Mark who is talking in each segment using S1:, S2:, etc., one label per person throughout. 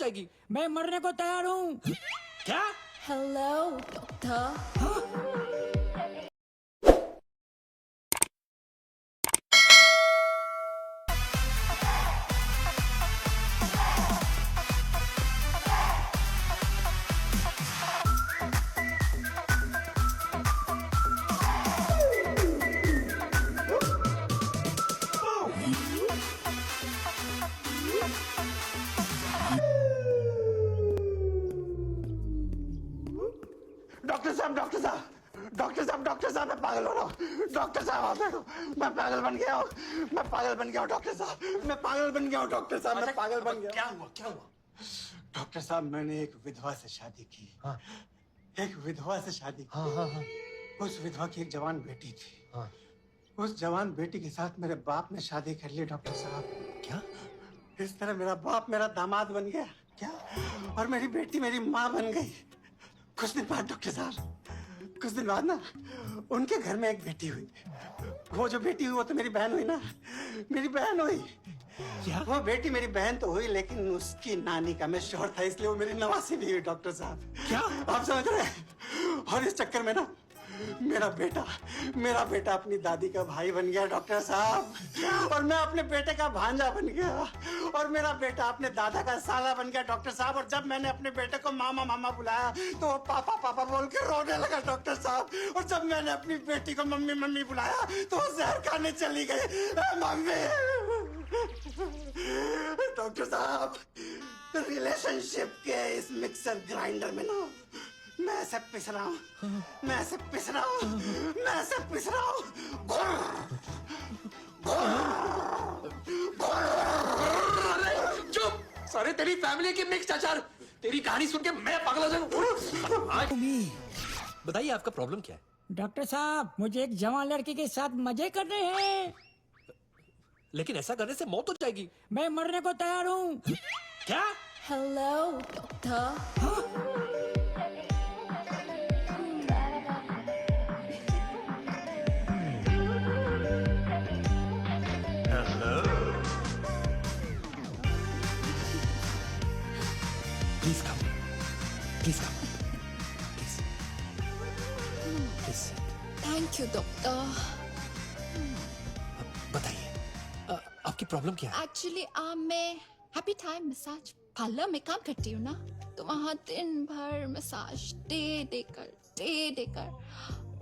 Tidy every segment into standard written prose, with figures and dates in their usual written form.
S1: जाएगी।
S2: मैं मरने को तैयार हूँ।
S1: क्या?
S3: Hello doctor.
S4: डॉक्टर साहब डॉक्टर साहब डॉक्टर साहब डॉक्टर साहब मैं पागल हो रहा हूँ। डॉक्टर साहब आप देखो, मैं पागल बन गया हूँ। मैं पागल बन गया हूँ डॉक्टर साहब। मैं पागल बन गया हूँ डॉक्टर साहब। मैं पागल बन गया।
S1: क्या हुआ? क्या हुआ?
S4: डॉक्टर साहब मैंने एक विधवा से शादी की।
S1: हाँ।
S4: एक विधवा से शादी की।
S1: हाँ हाँ हाँ
S4: उस विधवा की एक जवान बेटी थी।
S1: हाँ।
S4: उस जवान बेटी के साथ मेरे बाप ने शादी कर ली डॉक्टर साहब।
S1: क्या?
S4: इस तरह मेरा बाप मेरा दामाद बन गया। क्या? और मेरी बेटी मेरी माँ बन गई। कुछ दिन बाद डॉक्टर साहब, कुछ दिन बाद ना उनके घर में एक बेटी हुई। वो जो बेटी हुई वो तो मेरी बहन हुई ना, मेरी बहन हुई।
S1: क्या?
S4: वो बेटी मेरी बहन तो हुई, लेकिन उसकी नानी का मैं श्योर था, इसलिए वो मेरी नवासी भी हुई डॉक्टर साहब।
S1: क्या?
S4: आप समझ रहे हैं? और इस चक्कर में ना मेरा बेटा अपनी दादी का भाई बन गया डॉक्टर साहब। और मैं अपने बेटे का भांजा बन गया। और मेरा बेटा अपने दादा का साला बन गया डॉक्टर साहब। और जब मैंने अपने बेटे को मामा मामा बुलाया तो वो पापा पापा बोल के रोने लगा डॉक्टर साहब। और जब मैंने अपनी बेटी को मम्मी मम्मी बुलाया तो वो जहर खाने चली गई। मम्मी। डॉक्टर साहब, रिलेशनशिप के इस मिक्सर ग्राइंडर में ना मैं ऐसे पिस रहा हूँ, मैं ऐसे पिस रहा हूँ, मैं ऐसे पिस रहा हूँ।
S1: चुप! सारे तेरी फैमिली की मिक्स अचार। तेरी कहानी सुन के मैं पागल हो जाऊंगा। बताइए आपका प्रॉब्लम क्या है?
S2: डॉक्टर साहब, मुझे एक जवान लड़की के साथ मजे करने हैं।
S1: लेकिन ऐसा करने से मौत हो जाएगी।
S2: मैं मरने को तैयार हूँ।
S1: क्या?
S3: Hello doctor.
S1: Please come, please come, please, please.
S3: Thank you doctor.
S1: बताइए आपकी प्रॉब्लम क्या है?
S3: एक्चुअली मैं हैप्पी टाइम मसाज पार्लर में काम करती हूँ ना, तो वहाँ दिन भर मसाज दे देकर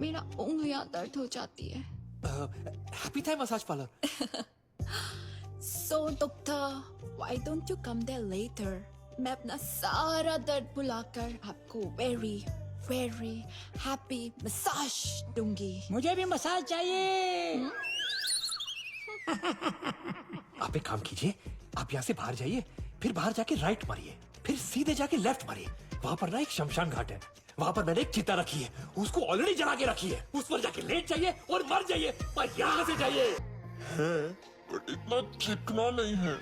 S3: मेरा उंगलियां दर्द हो जाती है।
S1: Happy time massage parlour.
S3: So doctor, why don't you come there later? मैं अपना सारा दर्द भुलाकर आपको वेरी वेरी हैप्पी मसाज दूंगी।
S2: मुझे भी मसाज चाहिए।
S1: आप एक काम कीजिए, आप यहाँ से बाहर जाइए, फिर बाहर जाके राइट मारिए, फिर सीधे जाके लेफ्ट मारिए। वहां पर ना एक शमशान घाट है, वहां पर मैंने एक चिता रखी है, उसको ऑलरेडी जला के रखी है। उस पर जाके लेट जाइए और मर जाइए, पर यहाँ से जाइए।
S5: बट इतना चिकना नहीं है।